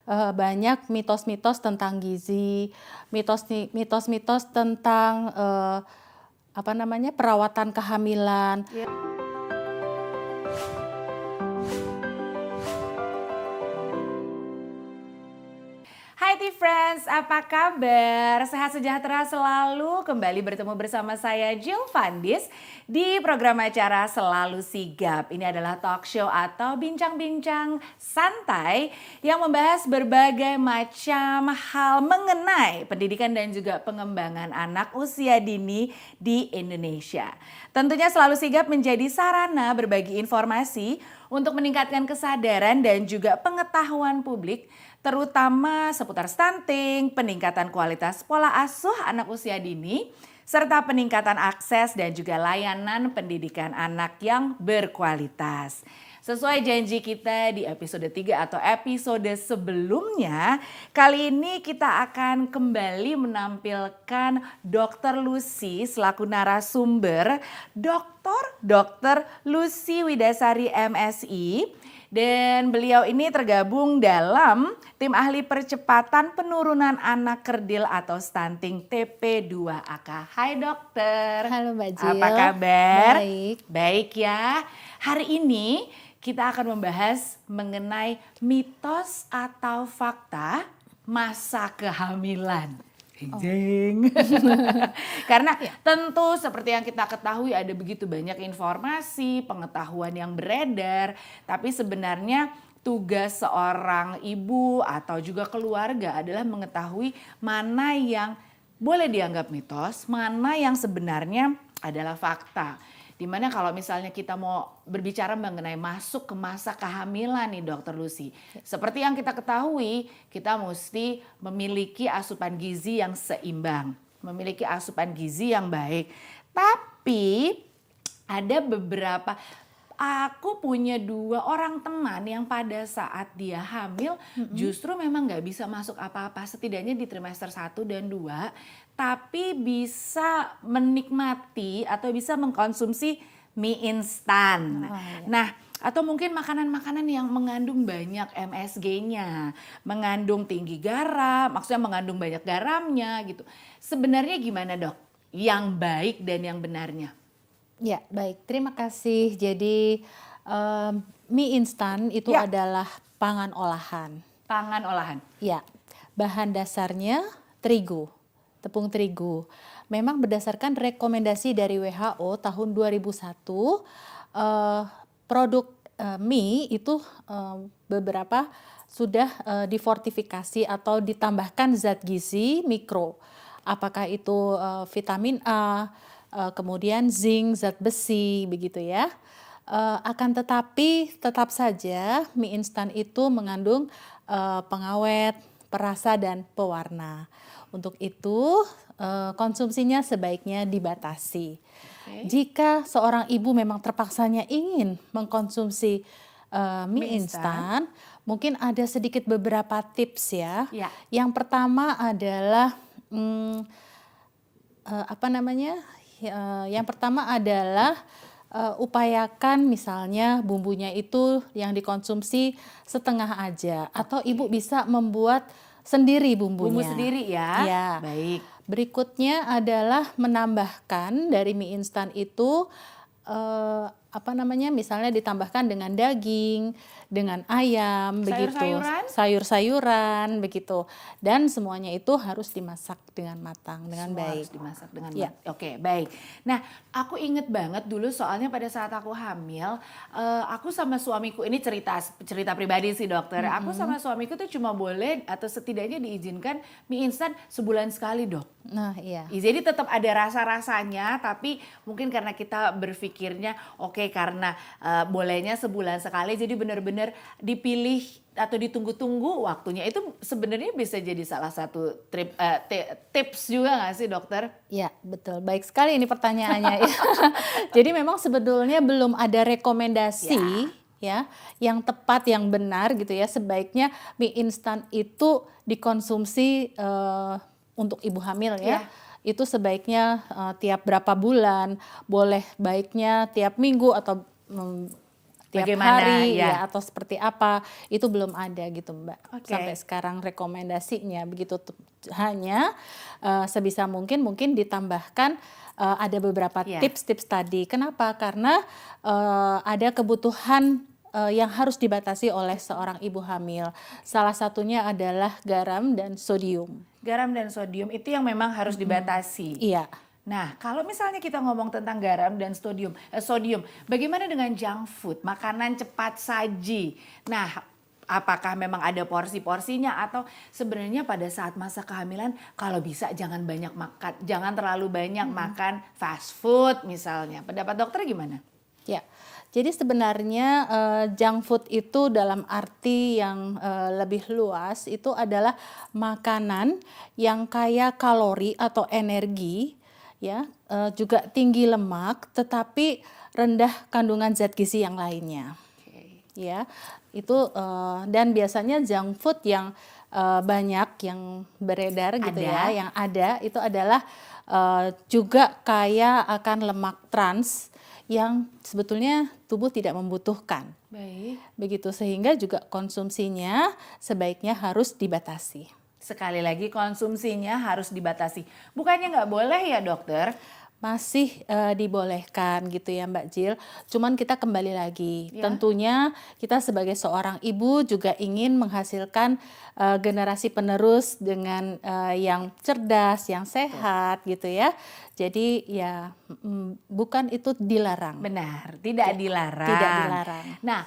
Banyak mitos-mitos tentang gizi, mitos-mitos tentang, perawatan kehamilan. Iya. Hai T-Friends, apa kabar? Sehat sejahtera selalu. Kembali bertemu bersama saya Jill Fandis di program acara Selalu Sigap. Ini adalah talk show atau bincang-bincang santai yang membahas berbagai macam hal mengenai pendidikan dan juga pengembangan anak usia dini di Indonesia. Tentunya Selalu Sigap menjadi sarana berbagi informasi untuk meningkatkan kesadaran dan juga pengetahuan publik terutama seputar stunting, peningkatan kualitas pola asuh anak usia dini, serta peningkatan akses dan juga layanan pendidikan anak yang berkualitas. Sesuai janji kita di episode 3 atau episode sebelumnya, kali ini kita akan kembali menampilkan Dr. Lucy selaku narasumber, Dr. Lucy Widasari MSI. Dan beliau ini tergabung dalam tim ahli percepatan penurunan anak kerdil atau stunting TP2AK. Hai dokter. Halo Mbak Jill. Apa kabar? Baik. Baik ya. Hari ini kita akan membahas mengenai mitos atau fakta masa kehamilan. Jeng. Karena tentu seperti yang kita ketahui ada begitu banyak informasi, pengetahuan yang beredar, tapi sebenarnya tugas seorang ibu atau juga keluarga adalah mengetahui mana yang boleh dianggap mitos, mana yang sebenarnya adalah fakta. Dimana kalau misalnya kita mau berbicara mengenai masuk ke masa kehamilan nih Dokter Lucy. Seperti yang kita ketahui, kita mesti memiliki asupan gizi yang seimbang. Memiliki asupan gizi yang baik. Tapi ada beberapa, aku punya 2 orang teman yang pada saat dia hamil justru memang gak bisa masuk apa-apa. Setidaknya di trimester 1 dan 2. Tapi bisa menikmati atau bisa mengkonsumsi mie instan. Nah, atau mungkin makanan-makanan yang mengandung banyak MSG-nya, mengandung tinggi garam, maksudnya mengandung banyak garamnya gitu. Sebenarnya gimana dok? Yang baik dan yang benarnya? Ya, baik. Terima kasih. Jadi mie instan itu adalah pangan olahan. Pangan olahan? Ya, bahan dasarnya terigu, tepung terigu. Memang berdasarkan rekomendasi dari WHO tahun 2001, produk mie itu beberapa sudah difortifikasi atau ditambahkan zat gizi mikro. Apakah itu vitamin A, kemudian zinc, zat besi, begitu ya. Akan tetapi tetap saja mie instan itu mengandung pengawet, perasa dan pewarna. Untuk itu konsumsinya sebaiknya dibatasi. Jika seorang ibu memang terpaksanya ingin mengkonsumsi mie instan, mungkin ada sedikit beberapa tips ya. Yang pertama adalah yang pertama adalah upayakan misalnya bumbunya itu yang dikonsumsi setengah aja, atau ibu bisa membuat sendiri bumbunya. Bumbu sendiri ya? Ya. Baik. Berikutnya adalah menambahkan dari mie instan itu misalnya ditambahkan dengan daging, dengan ayam, begitu, sayur-sayuran, begitu, dan semuanya itu harus dimasak dengan matang, dengan baik. Harus dimasak dengan matang. Oke, baik. Nah, aku inget banget dulu soalnya pada saat aku hamil, aku sama suamiku, ini cerita pribadi sih dokter. Aku sama suamiku tuh cuma boleh atau setidaknya diizinkan mie instan sebulan sekali dok. Nah iya. Jadi tetap ada rasa-rasanya, tapi mungkin karena kita berpikirnya oke, karena bolehnya sebulan sekali, jadi benar-benar dipilih atau ditunggu-tunggu waktunya. Itu sebenarnya bisa jadi salah satu tips juga nggak sih dokter? Ya betul, baik sekali ini pertanyaannya. Jadi memang sebetulnya belum ada rekomendasi ya yang tepat, yang benar gitu ya. Sebaiknya mie instan itu dikonsumsi untuk ibu hamil ya. Itu sebaiknya tiap berapa bulan, boleh baiknya tiap minggu atau tiap Bagaimana, hari ya. ya atau seperti apa, itu belum ada gitu Mbak. Oke. Sampai sekarang rekomendasinya begitu hanya sebisa mungkin ditambahkan ada beberapa Ya. tips-tips tadi. Kenapa? Karena ada kebutuhan yang harus dibatasi oleh seorang ibu hamil. Salah satunya adalah garam dan sodium. Garam dan sodium itu yang memang harus dibatasi. Iya. Nah, kalau misalnya kita ngomong tentang garam dan sodium, bagaimana dengan junk food, makanan cepat saji? Nah, apakah memang ada porsi-porsinya atau sebenarnya pada saat masa kehamilan kalau bisa jangan banyak makan, jangan terlalu banyak makan fast food misalnya. Pendapat dokter gimana? Ya, jadi sebenarnya junk food itu dalam arti yang lebih luas itu adalah makanan yang kaya kalori atau energi, ya, juga tinggi lemak, tetapi rendah kandungan zat gizi yang lainnya. Ya, itu dan biasanya junk food yang banyak yang beredar gitu ya, yang ada itu adalah juga kaya akan lemak trans yang sebetulnya tubuh tidak membutuhkan. Baik. Begitu sehingga juga konsumsinya sebaiknya harus dibatasi. Sekali lagi konsumsinya harus dibatasi. Bukannya nggak boleh ya dokter? Masih dibolehkan gitu ya Mbak Jill. Cuman kita kembali lagi, tentunya kita sebagai seorang ibu juga ingin menghasilkan generasi penerus dengan yang cerdas, yang sehat gitu ya. Jadi ya bukan itu dilarang. Benar, tidak dilarang. Tidak dilarang. Nah,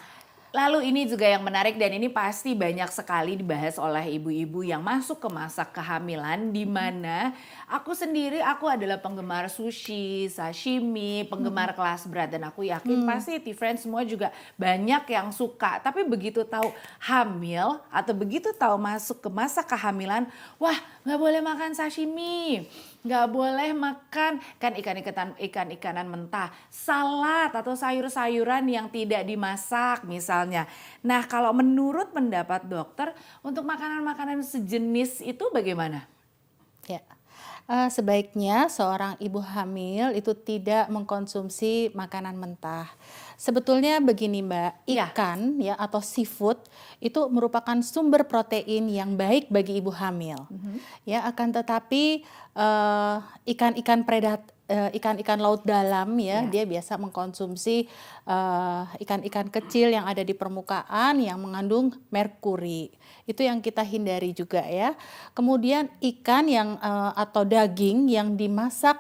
lalu ini juga yang menarik dan ini pasti banyak sekali dibahas oleh ibu-ibu yang masuk ke masa kehamilan di mana aku adalah penggemar sushi, sashimi, penggemar kelas berat dan aku yakin pasti friends semua juga banyak yang suka. Tapi begitu tahu hamil atau begitu tahu masuk ke masa kehamilan, wah nggak boleh makan sashimi, nggak boleh makan kan ikan-ikanan mentah, salad atau sayur-sayuran yang tidak dimasak misalnya. Nah, kalau menurut pendapat dokter untuk makanan-makanan sejenis itu bagaimana? Ya. Sebaiknya seorang ibu hamil itu tidak mengkonsumsi makanan mentah. Sebetulnya begini Mbak, ikan ya atau seafood itu merupakan sumber protein yang baik bagi ibu hamil. Ya, akan tetapi ikan-ikan laut dalam ya, dia biasa mengkonsumsi ikan-ikan kecil yang ada di permukaan yang mengandung merkuri. Itu yang kita hindari juga ya. Kemudian ikan yang atau daging yang dimasak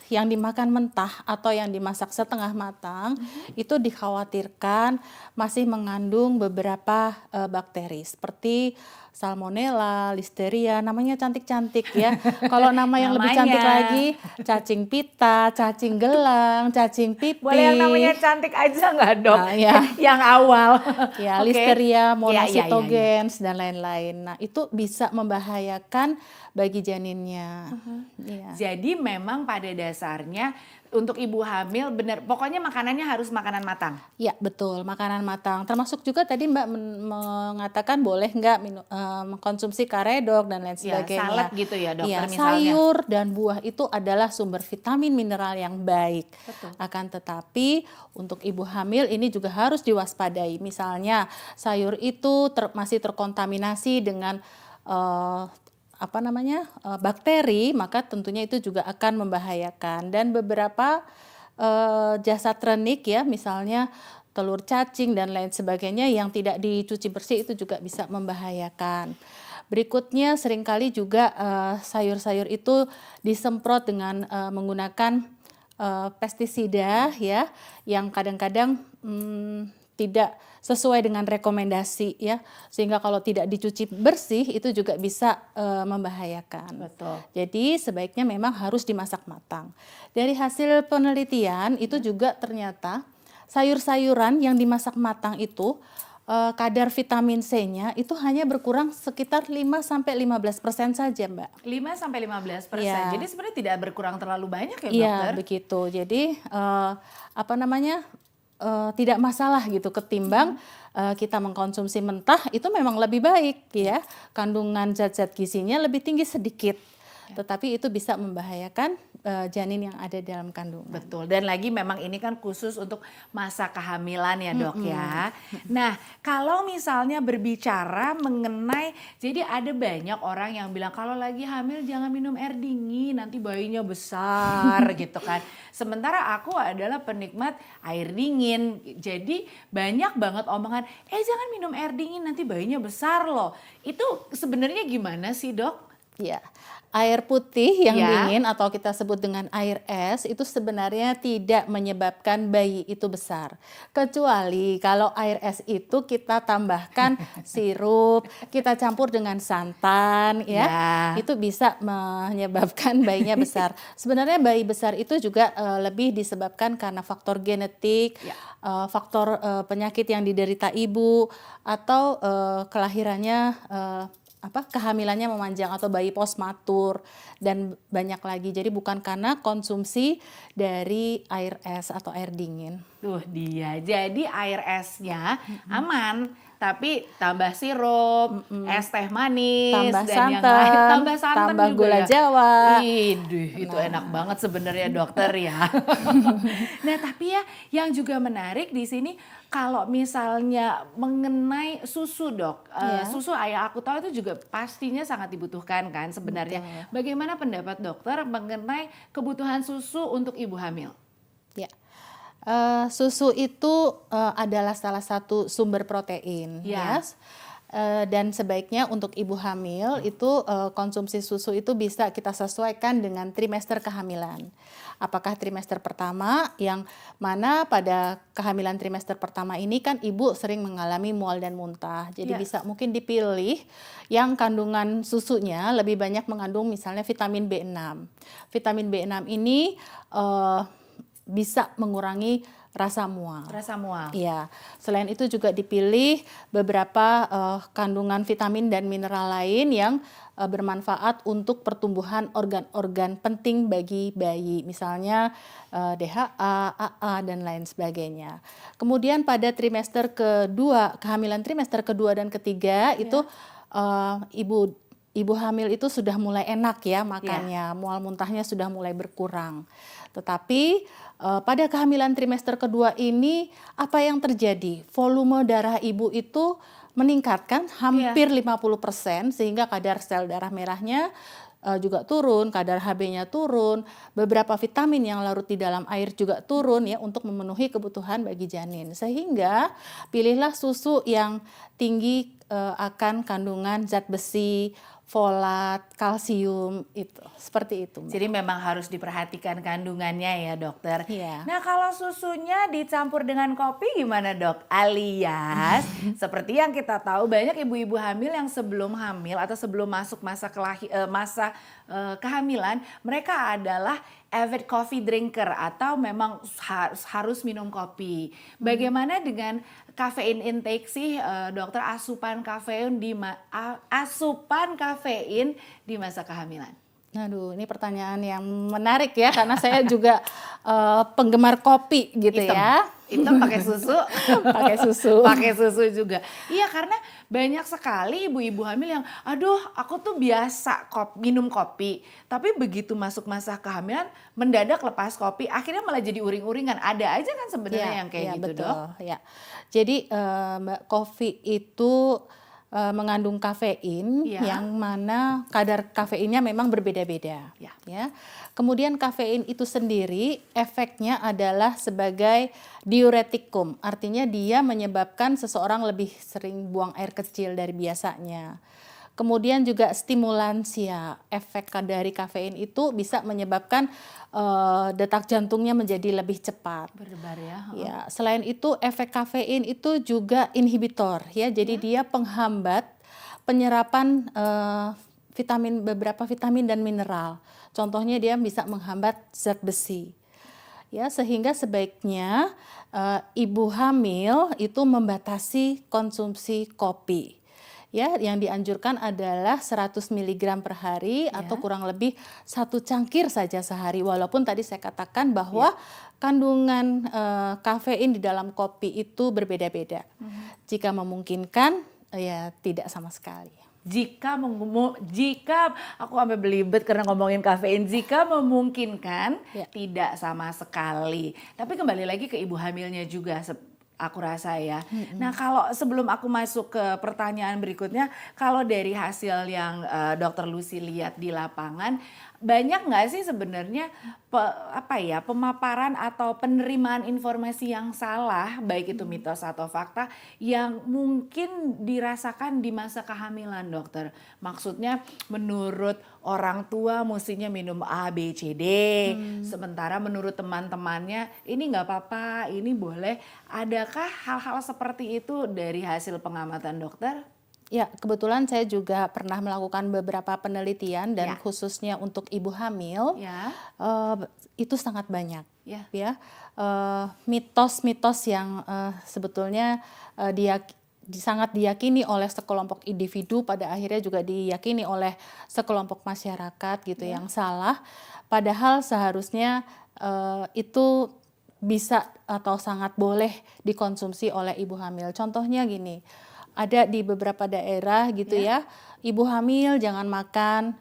yang dimakan mentah atau yang dimasak setengah matang itu dikhawatirkan masih mengandung beberapa bakteri seperti Salmonella, Listeria, namanya cantik-cantik ya. Kalau nama yang lebih cantik lagi, cacing pita, cacing gelang, cacing pipih. Boleh yang namanya cantik aja nggak dok? Yang awal. Ya, Listeria, monocytogenes dan lain-lain. Nah, itu bisa membahayakan bagi janinnya. Jadi memang pada dasarnya untuk ibu hamil benar, pokoknya makanannya harus makanan matang. Ya betul, makanan matang. Termasuk juga tadi Mbak mengatakan boleh nggak mengkonsumsi karedok dan lain sebagainya. Salad gitu ya dokter ya, misalnya. Sayur dan buah itu adalah sumber vitamin mineral yang baik. Betul. Akan tetapi untuk ibu hamil ini juga harus diwaspadai. Misalnya sayur itu masih terkontaminasi dengan bakteri, maka tentunya itu juga akan membahayakan. Dan beberapa jasad renik ya, misalnya telur cacing dan lain sebagainya yang tidak dicuci bersih itu juga bisa membahayakan. Berikutnya seringkali juga sayur-sayur itu disemprot dengan menggunakan pestisida ya, yang kadang-kadang tidak sesuai dengan rekomendasi ya, sehingga kalau tidak dicuci bersih itu juga bisa membahayakan. Betul. Jadi sebaiknya memang harus dimasak matang. Dari hasil penelitian itu juga ternyata sayur-sayuran yang dimasak matang itu kadar vitamin C-nya itu hanya berkurang sekitar 5-15% saja Mbak. 5-15%. Ya. Jadi sebenarnya tidak berkurang terlalu banyak ya dokter? Iya begitu. Jadi tidak masalah gitu ketimbang kita mengkonsumsi mentah itu memang lebih baik ya, kandungan zat-zat gizinya lebih tinggi sedikit. tetapi itu bisa membahayakan janin yang ada dalam kandungan. Betul, dan lagi memang ini kan khusus untuk masa kehamilan ya dok ya. Nah kalau misalnya berbicara mengenai, jadi ada banyak orang yang bilang kalau lagi hamil jangan minum air dingin nanti bayinya besar gitu kan. Sementara aku adalah penikmat air dingin, jadi banyak banget omongan, jangan minum air dingin nanti bayinya besar loh. Itu sebenarnya gimana sih dok? Ya, air putih yang dingin atau kita sebut dengan air es itu sebenarnya tidak menyebabkan bayi itu besar. Kecuali kalau air es itu kita tambahkan sirup, kita campur dengan santan ya. Itu bisa menyebabkan bayinya besar. Sebenarnya bayi besar itu juga lebih disebabkan karena faktor genetik, faktor penyakit yang diderita ibu atau kelahirannya kehamilannya memanjang atau bayi postmatur dan banyak lagi. Jadi bukan karena konsumsi dari air es atau air dingin. Tuh dia, jadi air esnya aman, tapi tambah sirup, es teh manis, tambah dan santan, yang lain, tambah santan tambah juga gula ya. Jawa. Itu enak banget sebenarnya dokter ya. Nah tapi ya yang juga menarik di sini kalau misalnya mengenai susu dok, susu ayah aku tahu itu juga pastinya sangat dibutuhkan kan sebenarnya. Betul. Bagaimana pendapat dokter mengenai kebutuhan susu untuk ibu hamil? Ya. Susu itu adalah salah satu sumber protein, dan sebaiknya untuk ibu hamil itu konsumsi susu itu bisa kita sesuaikan dengan trimester kehamilan. Apakah trimester pertama yang mana pada kehamilan trimester pertama ini kan ibu sering mengalami mual dan muntah. Jadi bisa mungkin dipilih yang kandungan susunya lebih banyak mengandung misalnya vitamin B6. Vitamin B6 ini bisa mengurangi rasa mual. Rasa mual. Iya. Selain itu juga dipilih beberapa kandungan vitamin dan mineral lain yang bermanfaat untuk pertumbuhan organ-organ penting bagi bayi, misalnya DHA, AA dan lain sebagainya. Kemudian pada trimester kedua, kehamilan trimester kedua dan ketiga itu ibu hamil itu sudah mulai enak ya makannya, mual muntahnya sudah mulai berkurang. Tetapi pada kehamilan trimester kedua ini apa yang terjadi? Volume darah ibu itu meningkatkan hampir 50% sehingga kadar sel darah merahnya juga turun, kadar Hb-nya turun, beberapa vitamin yang larut di dalam air juga turun ya untuk memenuhi kebutuhan bagi janin. Sehingga pilihlah susu yang tinggi akan kandungan zat besi, folat, kalsium, itu seperti itu. Jadi memang harus diperhatikan kandungannya ya dokter. Iya. Nah kalau susunya dicampur dengan kopi gimana dok? Alias seperti yang kita tahu banyak ibu-ibu hamil yang sebelum hamil atau sebelum masuk masa kehamilan mereka adalah avid coffee drinker atau memang harus minum kopi. Bagaimana dengan kafein intake sih dokter, asupan kafein di masa kehamilan? Aduh, ini pertanyaan yang menarik ya karena saya juga penggemar kopi gitu ya. Hitam pakai susu, pakai susu juga. Iya karena banyak sekali ibu-ibu hamil yang, aduh aku tuh biasa minum kopi, tapi begitu masuk masa kehamilan mendadak lepas kopi, akhirnya malah jadi uring-uringan. Ada aja kan sebenarnya yang kayak gitu betul, dok. Ya, jadi kopi itu mengandung kafein yang mana kadar kafeinnya memang berbeda-beda. Ya. Kemudian kafein itu sendiri efeknya adalah sebagai diuretikum, artinya dia menyebabkan seseorang lebih sering buang air kecil dari biasanya. Kemudian juga stimulansia, efek dari kafein itu bisa menyebabkan detak jantungnya menjadi lebih cepat. Berdebar ya. Ya, selain itu efek kafein itu juga inhibitor ya. Jadi dia penghambat penyerapan beberapa vitamin dan mineral. Contohnya dia bisa menghambat zat besi. Ya, sehingga sebaiknya ibu hamil itu membatasi konsumsi kopi. Ya, yang dianjurkan adalah 100 mg per hari atau kurang lebih 1 cangkir saja sehari. Walaupun tadi saya katakan bahwa kandungan kafein di dalam kopi itu berbeda-beda. Jika memungkinkan, ya tidak sama sekali. jika aku sampai belibet karena ngomongin kafein, jika memungkinkan Ya. tidak sama sekali. Tapi kembali lagi ke ibu hamilnya juga aku rasa ya. Nah, kalau sebelum aku masuk ke pertanyaan berikutnya, kalau dari hasil yang Dokter Lucy lihat di lapangan, banyak nggak sih sebenarnya pemaparan atau penerimaan informasi yang salah, baik itu mitos atau fakta, yang mungkin dirasakan di masa kehamilan, dokter? Maksudnya menurut orang tua mestinya minum A, B, C, D, sementara menurut teman-temannya ini nggak apa-apa, ini boleh. Adakah hal-hal seperti itu dari hasil pengamatan dokter? Ya, kebetulan saya juga pernah melakukan beberapa penelitian dan Ya. khususnya untuk ibu hamil, Ya, itu sangat banyak. ya. Ya, mitos-mitos yang sebetulnya sangat diyakini oleh sekelompok individu, pada akhirnya juga diyakini oleh sekelompok masyarakat gitu yang salah. Padahal seharusnya itu bisa atau sangat boleh dikonsumsi oleh ibu hamil. Contohnya gini, ada di beberapa daerah gitu ya, ibu hamil jangan makan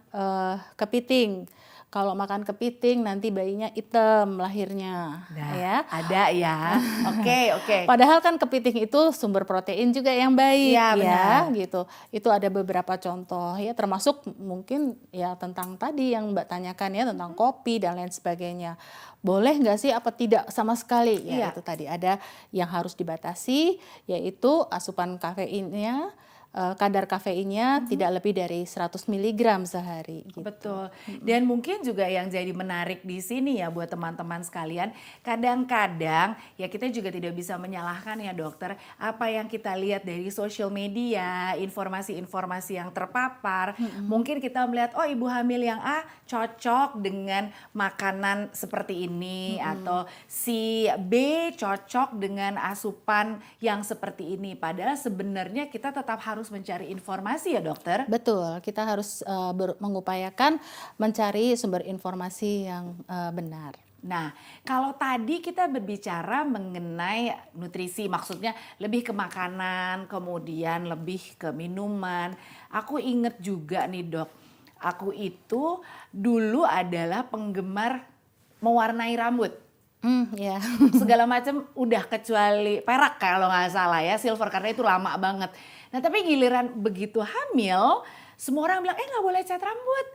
kepiting. Kalau makan kepiting nanti bayinya hitam lahirnya, Nah, ya. ada ya. Oke. Padahal kan kepiting itu sumber protein juga yang baik, Iya, ya, benar. gitu. Itu ada beberapa contoh ya, termasuk mungkin ya tentang tadi yang Mbak tanyakan ya, tentang kopi dan lain sebagainya. Boleh nggak sih, apa tidak sama sekali? Ya, Iya. itu tadi ada yang harus dibatasi, yaitu asupan kafeinnya, kadar kafeinnya tidak lebih dari 100 mg sehari. Gitu. Betul. Dan mungkin juga yang jadi menarik di sini ya buat teman-teman sekalian, kadang-kadang ya kita juga tidak bisa menyalahkan ya dokter, apa yang kita lihat dari sosial media, informasi-informasi yang terpapar, mungkin kita melihat oh ibu hamil yang A cocok dengan makanan seperti ini, atau si B cocok dengan asupan yang seperti ini. Padahal sebenarnya kita tetap harus mencari informasi ya dokter. Betul, kita harus mengupayakan mencari sumber informasi yang benar. Nah, kalau tadi kita berbicara mengenai nutrisi, maksudnya lebih ke makanan, kemudian lebih ke minuman. Aku inget juga nih dok, aku itu dulu adalah penggemar mewarnai rambut. Ya. Segala macam udah kecuali perak kalau nggak salah ya, silver karena itu lama banget. Nah tapi giliran begitu hamil, semua orang bilang nggak boleh cat rambut,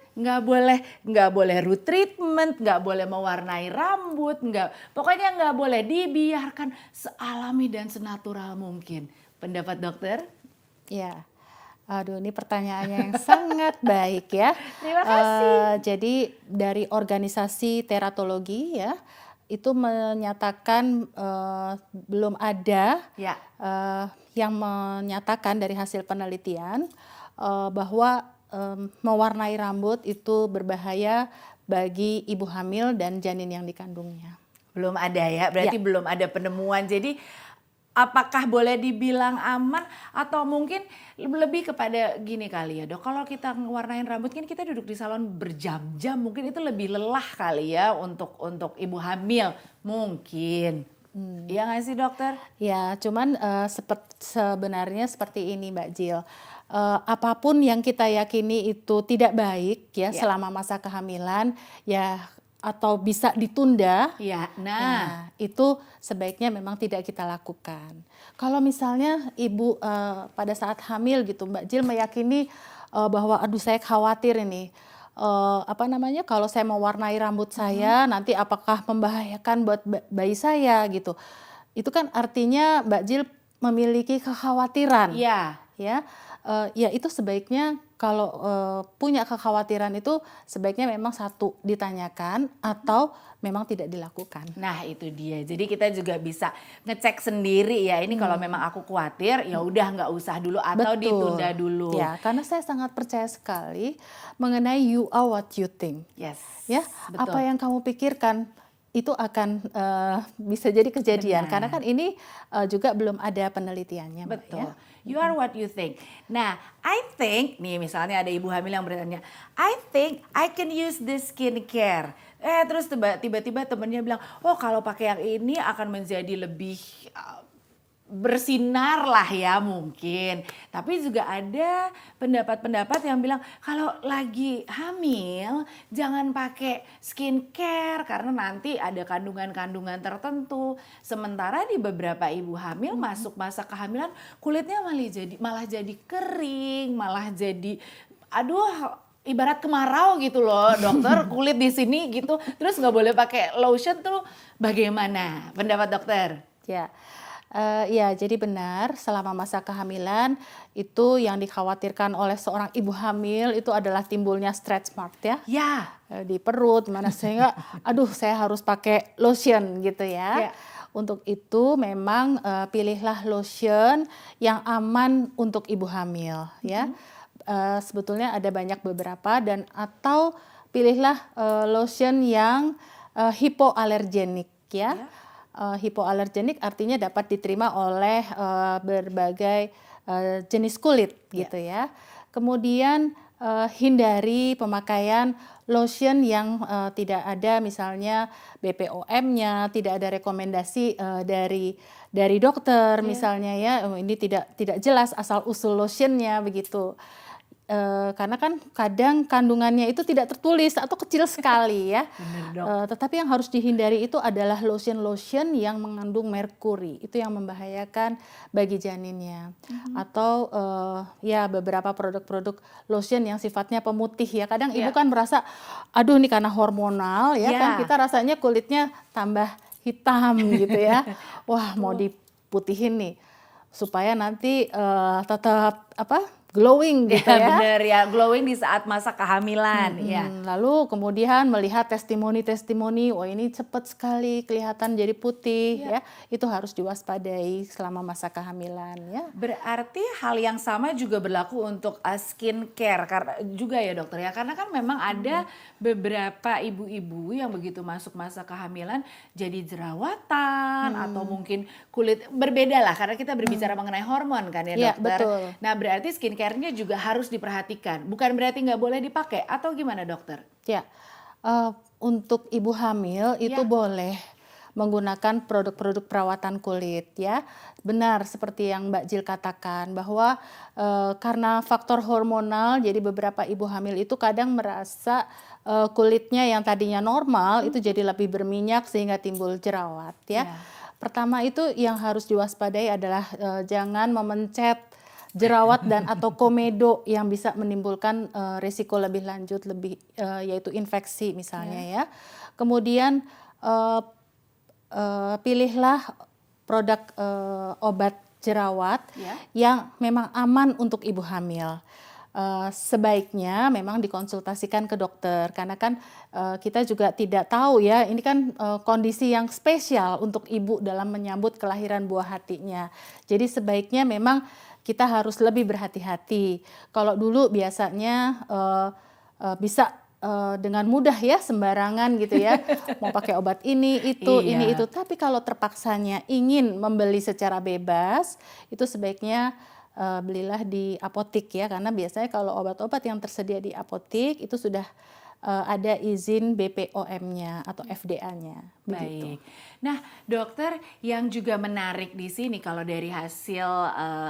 nggak boleh root treatment, nggak boleh mewarnai rambut, pokoknya nggak boleh, dibiarkan sealami dan senatural mungkin. Pendapat dokter? Ya. Aduh, ini pertanyaannya yang sangat baik ya. Terima kasih. Jadi dari organisasi teratologi ya, itu menyatakan belum ada Ya. yang menyatakan dari hasil penelitian bahwa mewarnai rambut itu berbahaya bagi ibu hamil dan janin yang dikandungnya. Belum ada ya, berarti belum ada penemuan. Jadi apakah boleh dibilang aman atau mungkin lebih kepada gini kali ya dok, kalau kita ngewarnain rambut kan kita duduk di salon berjam-jam, mungkin itu lebih lelah kali ya untuk ibu hamil mungkin. Iya nggak sih dokter? Ya, cuman sebenarnya seperti ini Mbak Jill. Apapun yang kita yakini itu tidak baik ya selama masa kehamilan ya, atau bisa ditunda, Ya, nah itu sebaiknya memang tidak kita lakukan. Kalau misalnya ibu pada saat hamil gitu Mbak Jill meyakini bahwa aduh saya khawatir ini, kalau saya mewarnai rambut saya nanti apakah membahayakan buat bayi saya gitu. Itu kan artinya Mbak Jill memiliki kekhawatiran. Iya. Ya itu sebaiknya kalau punya kekhawatiran itu sebaiknya memang satu ditanyakan atau memang tidak dilakukan. Nah itu dia, jadi kita juga bisa ngecek sendiri ya, ini kalau memang aku khawatir ya udah nggak usah dulu atau ditunda dulu. Ya, karena saya sangat percaya sekali mengenai you are what you think. Yes, Ya, betul. apa yang kamu pikirkan itu akan bisa jadi kejadian. Benar. Karena kan ini juga belum ada penelitiannya. Betul. Mbak, ya. You are what you think. Nah, I think, nih misalnya ada ibu hamil yang bertanya, I think I can use this skincare. Terus tiba-tiba temennya bilang, oh kalau pakai yang ini akan menjadi lebih bersinar lah ya mungkin. Tapi juga ada pendapat-pendapat yang bilang kalau lagi hamil jangan pakai skincare karena nanti ada kandungan-kandungan tertentu. Sementara di beberapa ibu hamil masuk masa kehamilan kulitnya malah jadi kering, malah jadi aduh ibarat kemarau gitu loh dokter, kulit di sini gitu. Terus nggak boleh pakai lotion tuh bagaimana pendapat dokter? Ya. Ya, jadi benar selama masa kehamilan itu yang dikhawatirkan oleh seorang ibu hamil itu adalah timbulnya stretch mark ya. Ya. Di perut mana sehingga aduh saya harus pakai lotion gitu ya. Ya. Untuk itu memang pilihlah lotion yang aman untuk ibu hamil ya. Sebetulnya ada banyak beberapa dan atau pilihlah lotion yang hipoalergenik ya. Hipoalergenik artinya dapat diterima oleh berbagai jenis kulit gitu ya. Kemudian hindari pemakaian lotion yang tidak ada misalnya BPOM-nya, tidak ada rekomendasi dari dokter misalnya ya. Ini tidak jelas asal usul lotionnya begitu. Karena kan kadang kandungannya itu tidak tertulis atau kecil sekali ya. Tetapi yang harus dihindari itu adalah lotion-lotion yang mengandung merkuri. Itu yang membahayakan bagi janinnya. Atau ya beberapa produk-produk lotion yang sifatnya pemutih ya. Kadang ibu kan merasa aduh ini karena hormonal ya kan kita rasanya kulitnya tambah hitam gitu ya. Wah mau diputihin nih supaya nanti tetap glowing gitu ya. Bener ya, glowing di saat masa kehamilan. Ya. Lalu kemudian melihat testimoni-testimoni, wah ini cepat sekali kelihatan jadi putih ya. Itu harus diwaspadai selama masa kehamilan ya. Berarti hal yang sama juga berlaku untuk skincare karena juga ya dokter ya. Karena kan memang ada beberapa ibu-ibu yang begitu masuk masa kehamilan jadi jerawatan atau mungkin kulit berbeda lah karena kita berbicara mengenai hormon kan ya Iya, dokter. betul. Nah berarti skincare-nya juga harus diperhatikan. Bukan berarti nggak boleh dipakai atau gimana dokter? Ya, untuk ibu hamil itu boleh menggunakan produk-produk perawatan kulit ya. Benar seperti yang Mbak Jill katakan bahwa karena faktor hormonal jadi beberapa ibu hamil itu kadang merasa kulitnya yang tadinya normal itu jadi lebih berminyak sehingga timbul jerawat ya. Pertama itu yang harus diwaspadai adalah jangan memencet jerawat dan atau komedo yang bisa menimbulkan risiko lebih lanjut yaitu infeksi misalnya ya. Kemudian pilihlah produk obat jerawat yang memang aman untuk ibu hamil. Sebaiknya memang dikonsultasikan ke dokter karena kan kita juga tidak tahu ya ini kan kondisi yang spesial untuk ibu dalam menyambut kelahiran buah hatinya. Jadi sebaiknya memang kita harus lebih berhati-hati. Kalau dulu biasanya bisa dengan mudah ya sembarangan gitu ya mau pakai obat ini itu. Tapi kalau terpaksanya ingin membeli secara bebas itu sebaiknya belilah di apotik ya karena biasanya kalau obat-obat yang tersedia di apotik itu sudah ada izin BPOM-nya atau FDA-nya. Baik. Nah, dokter yang juga menarik di sini kalau dari hasil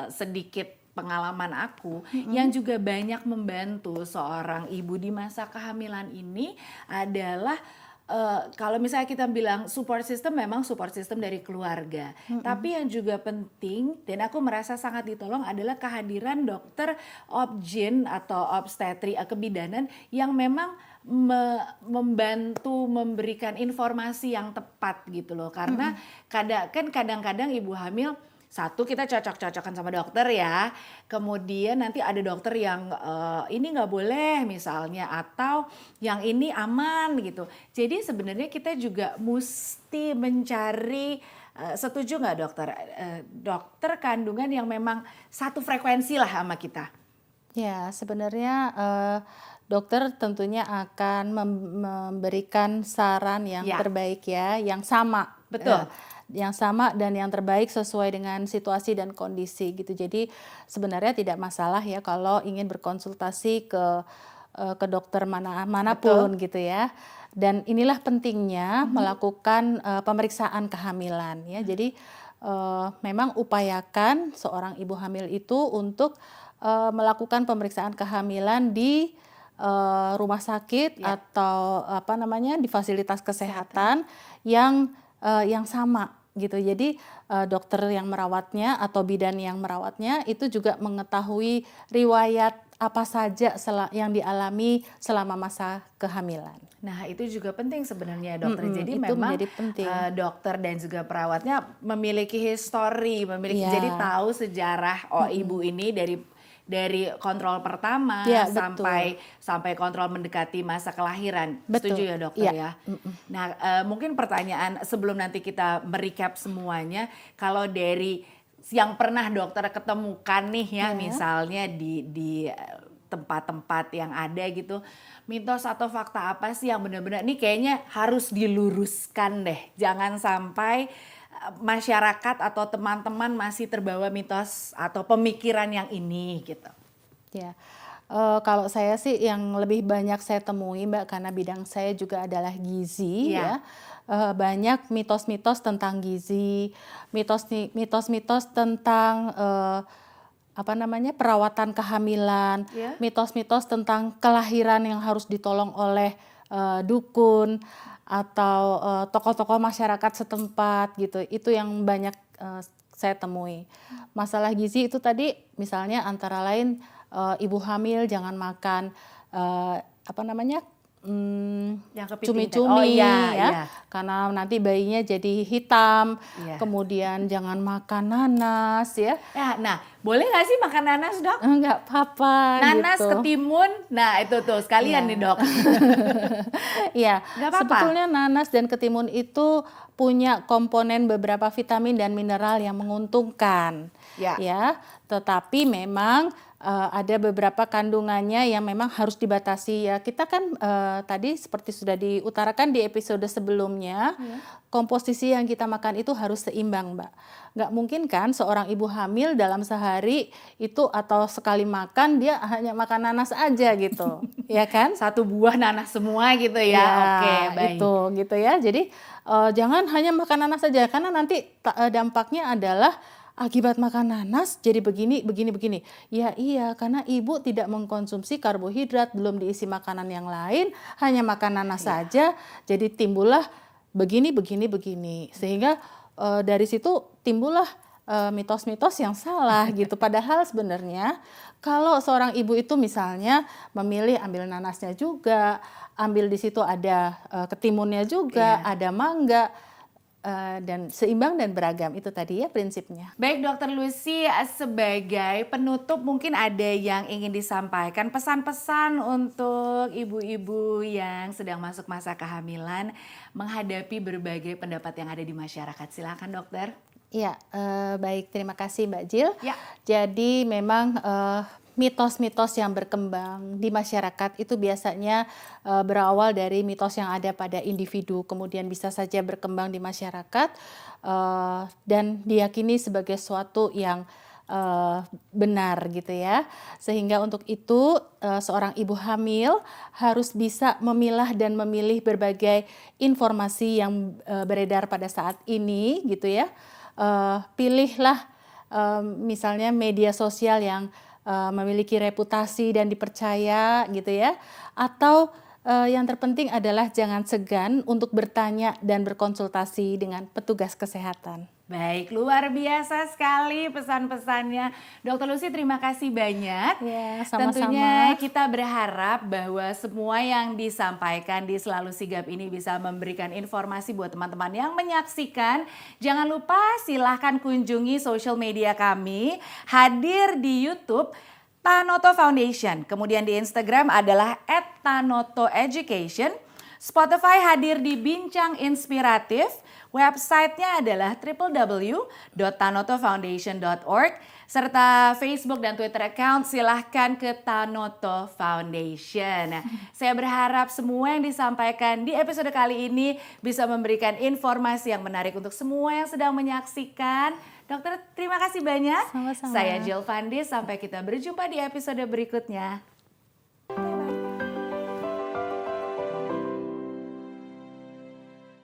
sedikit pengalaman aku yang juga banyak membantu seorang ibu di masa kehamilan ini adalah kalau misalnya kita bilang support system memang support system dari keluarga. Tapi yang juga penting dan aku merasa sangat ditolong adalah kehadiran dokter obgyn atau obstetri kebidanan yang memang membantu memberikan informasi yang tepat gitu loh. Karena kadang-kadang ibu hamil satu kita cocok-cocokan sama dokter ya, kemudian nanti ada dokter yang ini nggak boleh misalnya atau yang ini aman gitu. Jadi sebenarnya kita juga mesti mencari setuju nggak dokter, dokter kandungan yang memang satu frekuensi lah sama kita. Ya sebenarnya dokter tentunya akan memberikan saran yang terbaik ya, yang sama. Betul. Yang sama dan yang terbaik sesuai dengan situasi dan kondisi gitu. Jadi sebenarnya tidak masalah ya kalau ingin berkonsultasi ke dokter manapun gitu ya. Dan inilah pentingnya melakukan pemeriksaan kehamilan ya. Jadi memang upayakan seorang ibu hamil itu untuk melakukan pemeriksaan kehamilan di rumah sakit Ya. atau apa namanya di fasilitas kesehatan yang sama gitu. Jadi dokter yang merawatnya atau bidan yang merawatnya itu juga mengetahui riwayat apa saja yang dialami selama masa kehamilan. Nah, itu juga penting sebenarnya dokter. Jadi Itu memang menjadi penting. dokter dan juga perawatnya memiliki histori, jadi Iya. tahu sejarah ibu ini dari kontrol pertama Iya, sampai kontrol mendekati masa kelahiran. Betul. Setuju ya dokter Iya. ya? Nah, mungkin pertanyaan sebelum nanti kita merecap semuanya, kalau dari yang pernah dokter ketemukan nih ya, Iya. misalnya di tempat-tempat yang ada gitu, mitos atau fakta apa sih yang benar-benar nih kayaknya harus diluruskan deh. Jangan sampai masyarakat atau teman-teman masih terbawa mitos atau pemikiran yang ini gitu. Ya, kalau saya sih yang lebih banyak saya temui Mbak, karena bidang saya juga adalah gizi Iya. ya. Banyak mitos-mitos tentang gizi, mitos-mitos tentang apa namanya perawatan kehamilan, Iya. mitos-mitos tentang kelahiran yang harus ditolong oleh dukun atau tokoh-tokoh masyarakat setempat gitu. Itu yang banyak saya temui. Masalah gizi itu tadi misalnya antara lain ibu hamil jangan makan apa namanya Yang kepiting tadi. cumi-cumi Oh iya, ya, iya. karena nanti bayinya jadi hitam. Iya. Kemudian jangan makan nanas ya. Ya, nah, boleh nggak sih makan nanas, Dok? Enggak apa-apa Nanas, gitu. ketimun, nah itu tuh sekalian Iya. nih Dok. Iya, Nggak apa-apa? sebetulnya nanas dan ketimun itu punya komponen beberapa vitamin dan mineral yang menguntungkan. Ya. Ya, tetapi memang ada beberapa kandungannya yang memang harus dibatasi ya. Kita kan tadi seperti sudah diutarakan di episode sebelumnya, komposisi yang kita makan itu harus seimbang, Mbak. Nggak mungkin kan seorang ibu hamil dalam sehari itu atau sekali makan dia hanya makan nanas aja gitu, ya kan? Satu buah nanas semua gitu ya. Ya, Oke, baik. itu gitu ya. Jadi jangan hanya makan nanas saja karena nanti dampaknya adalah akibat makan nanas jadi begini. Ya iya, karena ibu tidak mengkonsumsi karbohidrat, belum diisi makanan yang lain, hanya makan nanas saja, jadi timbullah begini. Sehingga dari situ timbullah mitos-mitos yang salah gitu. Padahal sebenarnya kalau seorang ibu itu misalnya memilih ambil nanasnya juga, ambil di situ ada ketimunnya juga, ada mangga, dan seimbang dan beragam, itu tadi ya prinsipnya. Baik Dokter Lucy, sebagai penutup mungkin ada yang ingin disampaikan, pesan-pesan untuk ibu-ibu yang sedang masuk masa kehamilan menghadapi berbagai pendapat yang ada di masyarakat. Silakan dokter. Iya, baik, terima kasih Mbak Jill. Ya. Jadi memang mitos-mitos yang berkembang di masyarakat itu biasanya berawal dari mitos yang ada pada individu, kemudian bisa saja berkembang di masyarakat dan diyakini sebagai suatu yang benar gitu ya. Sehingga untuk itu seorang ibu hamil harus bisa memilah dan memilih berbagai informasi yang beredar pada saat ini gitu ya. Pilihlah misalnya media sosial yang memiliki reputasi dan dipercaya gitu ya, atau yang terpenting adalah jangan segan untuk bertanya dan berkonsultasi dengan petugas kesehatan. Baik, luar biasa sekali pesan-pesannya. Dokter Lucy, terima kasih banyak. Ya, sama-sama. Tentunya kita berharap bahwa semua yang disampaikan di Selalu Sigap ini bisa memberikan informasi buat teman-teman yang menyaksikan. Jangan lupa silahkan kunjungi social media kami, hadir di YouTube Tanoto Foundation. Kemudian di Instagram adalah @tanotoeducation. Spotify hadir di Bincang Inspiratif. Websitenya adalah www.tanotofoundation.org. Serta Facebook dan Twitter account silahkan ke Tanoto Foundation. Nah, saya berharap semua yang disampaikan di episode kali ini bisa memberikan informasi yang menarik untuk semua yang sedang menyaksikan. Dokter, terima kasih banyak. Sama-sama. Saya Jill Fandis, sampai kita berjumpa di episode berikutnya.